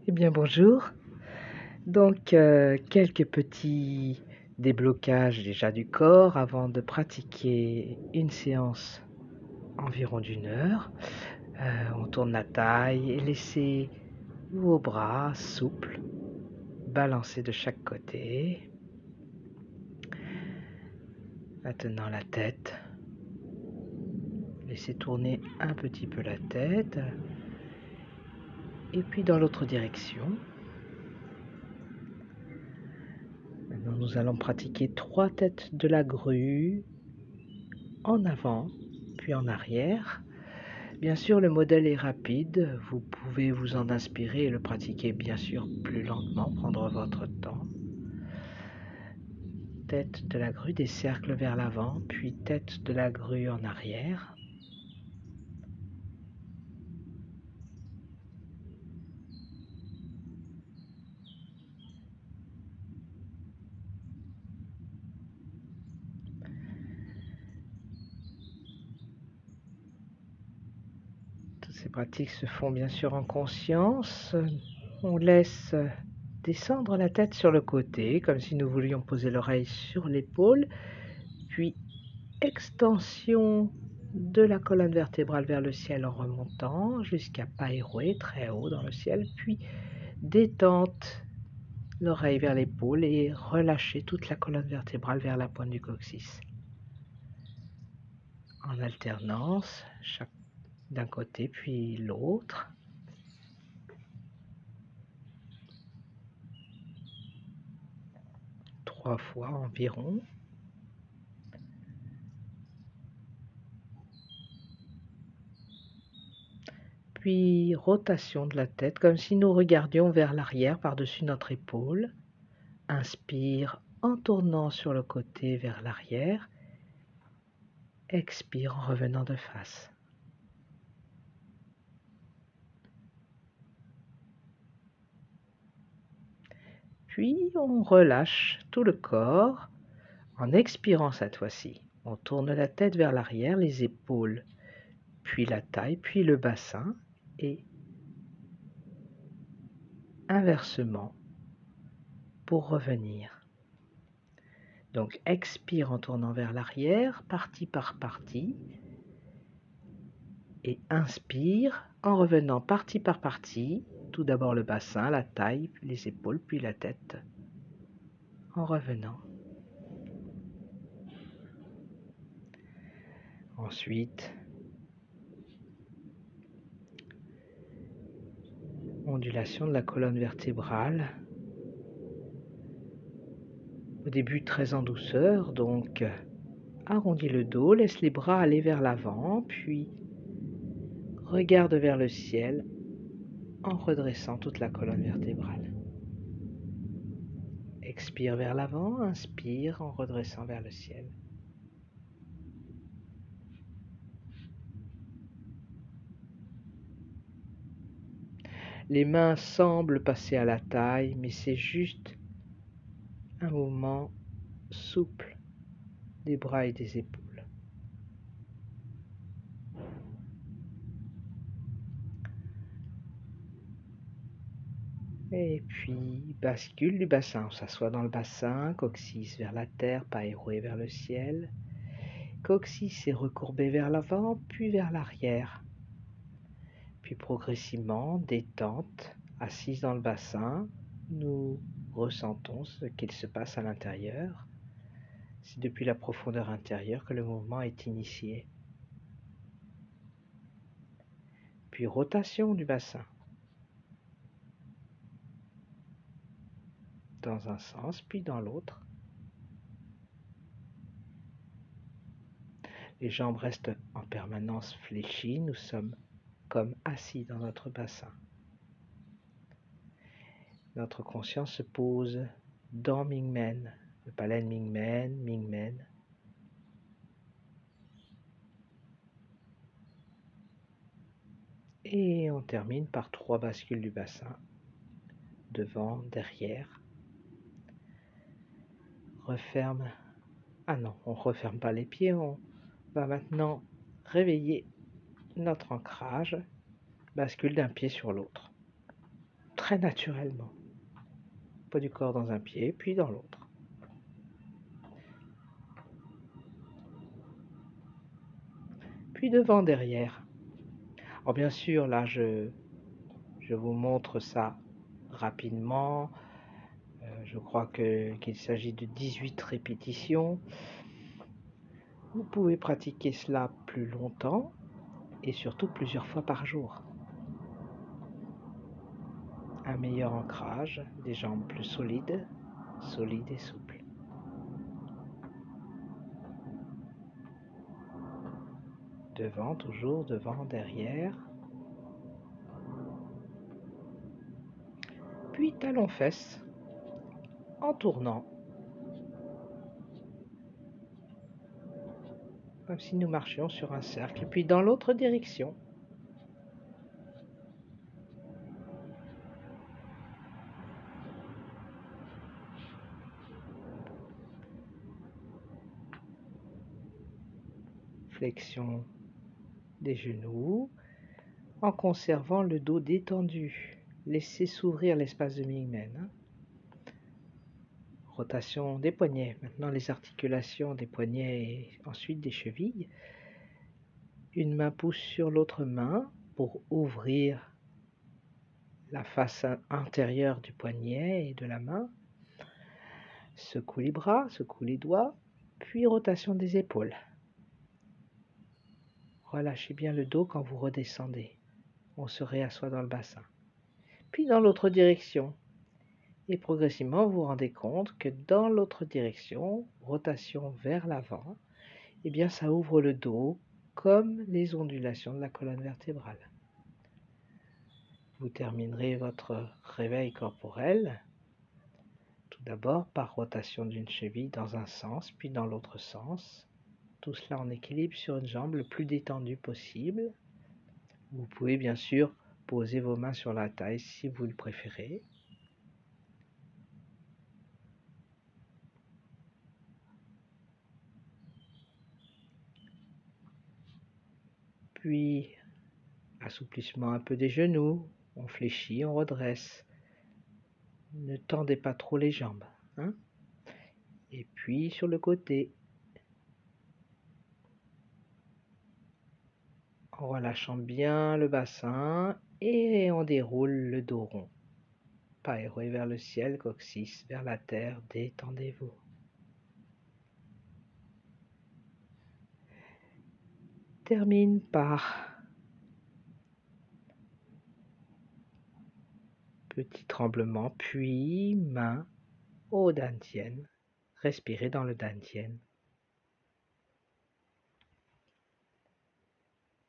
Eh bien bonjour. Donc quelques petits déblocages déjà du corps avant de pratiquer une séance environ d'1 heure. On tourne la taille et laissez vos bras souples, balancés de chaque côté. Maintenant la tête. Laissez tourner un petit peu la tête. Et puis dans l'autre direction. Maintenant nous allons pratiquer 3 têtes de la grue en avant puis en arrière. Bien sûr, le modèle est rapide, vous pouvez vous en inspirer et le pratiquer bien sûr plus lentement, prendre votre temps. Tête de la grue, des cercles vers l'avant, puis tête de la grue en arrière. Toutes ces pratiques se font bien sûr en conscience. On laisse descendre la tête sur le côté, comme si nous voulions poser l'oreille sur l'épaule, puis extension de la colonne vertébrale vers le ciel en remontant jusqu'à Païroué, très haut dans le ciel, puis détente, l'oreille vers l'épaule et relâchez toute la colonne vertébrale vers la pointe du coccyx. En alternance, chaque d'un côté puis l'autre. Trois fois environ. Puis rotation de la tête, comme si nous regardions vers l'arrière par-dessus notre épaule. Inspire en tournant sur le côté vers l'arrière. Expire en revenant de face. Puis on relâche tout le corps en expirant cette fois-ci. On tourne la tête vers l'arrière, les épaules, puis la taille, puis le bassin et inversement pour revenir. Donc expire en tournant vers l'arrière, partie par partie, et inspire en revenant partie par partie, tout d'abord le bassin, la taille, puis les épaules, puis la tête, en revenant. Ensuite, ondulation de la colonne vertébrale. Au début très en douceur, donc arrondis le dos, laisse les bras aller vers l'avant, puis regarde vers le ciel en redressant toute la colonne vertébrale. Expire vers l'avant, inspire en redressant vers le ciel. Les mains semblent passer à la taille, mais c'est juste un mouvement souple des bras et des épaules. Et puis, bascule du bassin. On s'assoit dans le bassin, coccyx vers la terre, pas éroué vers le ciel. Coccyx est recourbé vers l'avant, puis vers l'arrière. Puis progressivement, détente, assise dans le bassin, nous ressentons ce qu'il se passe à l'intérieur. C'est depuis la profondeur intérieure que le mouvement est initié. Puis rotation du bassin. Dans un sens, puis dans l'autre. Les jambes restent en permanence fléchies, nous sommes comme assis dans notre bassin. Notre conscience se pose dans Mingmen, le palais de Mingmen, Mingmen. Et on termine par 3 bascules du bassin, devant, derrière. Referme. Ah non, on ne referme pas les pieds, on va maintenant réveiller notre ancrage, bascule d'un pied sur l'autre. très naturellement. Poids du corps dans un pied, puis dans l'autre. Puis devant, derrière. Alors bien sûr, là, je vous montre ça rapidement. Je crois qu'il s'agit de 18 répétitions. Vous pouvez pratiquer cela plus longtemps et surtout plusieurs fois par jour. Un meilleur ancrage, des jambes plus solides et souples. Devant, toujours devant, derrière. Puis talons-fesses en tournant. Comme si nous marchions sur un cercle. Puis dans l'autre direction. Flexion des genoux en conservant le dos détendu. Laissez s'ouvrir l'espace de mi-mène. Rotation des poignets. Maintenant les articulations des poignets et ensuite des chevilles. Une main pousse sur l'autre main pour ouvrir la face intérieure du poignet et de la main. Secoue les bras, secoue les doigts, puis rotation des épaules. Relâchez bien le dos quand vous redescendez. On se réassoit dans le bassin. Puis dans l'autre direction. Et progressivement, vous vous rendez compte que dans l'autre direction, rotation vers l'avant, eh bien ça ouvre le dos comme les ondulations de la colonne vertébrale. Vous terminerez votre réveil corporel tout d'abord par rotation d'une cheville dans un sens, puis dans l'autre sens. Tout cela en équilibre sur une jambe le plus détendue possible. Vous pouvez bien sûr poser vos mains sur la taille si vous le préférez. Puis, assouplissement un peu des genoux, on fléchit, on redresse. Ne tendez pas trop les jambes, hein. Et puis sur le côté, en relâchant bien le bassin et on déroule le dos rond. Pas éroué vers le ciel, coccyx vers la terre, détendez-vous. Termine par petit tremblement, puis main au dantian. Respirez dans le dantian.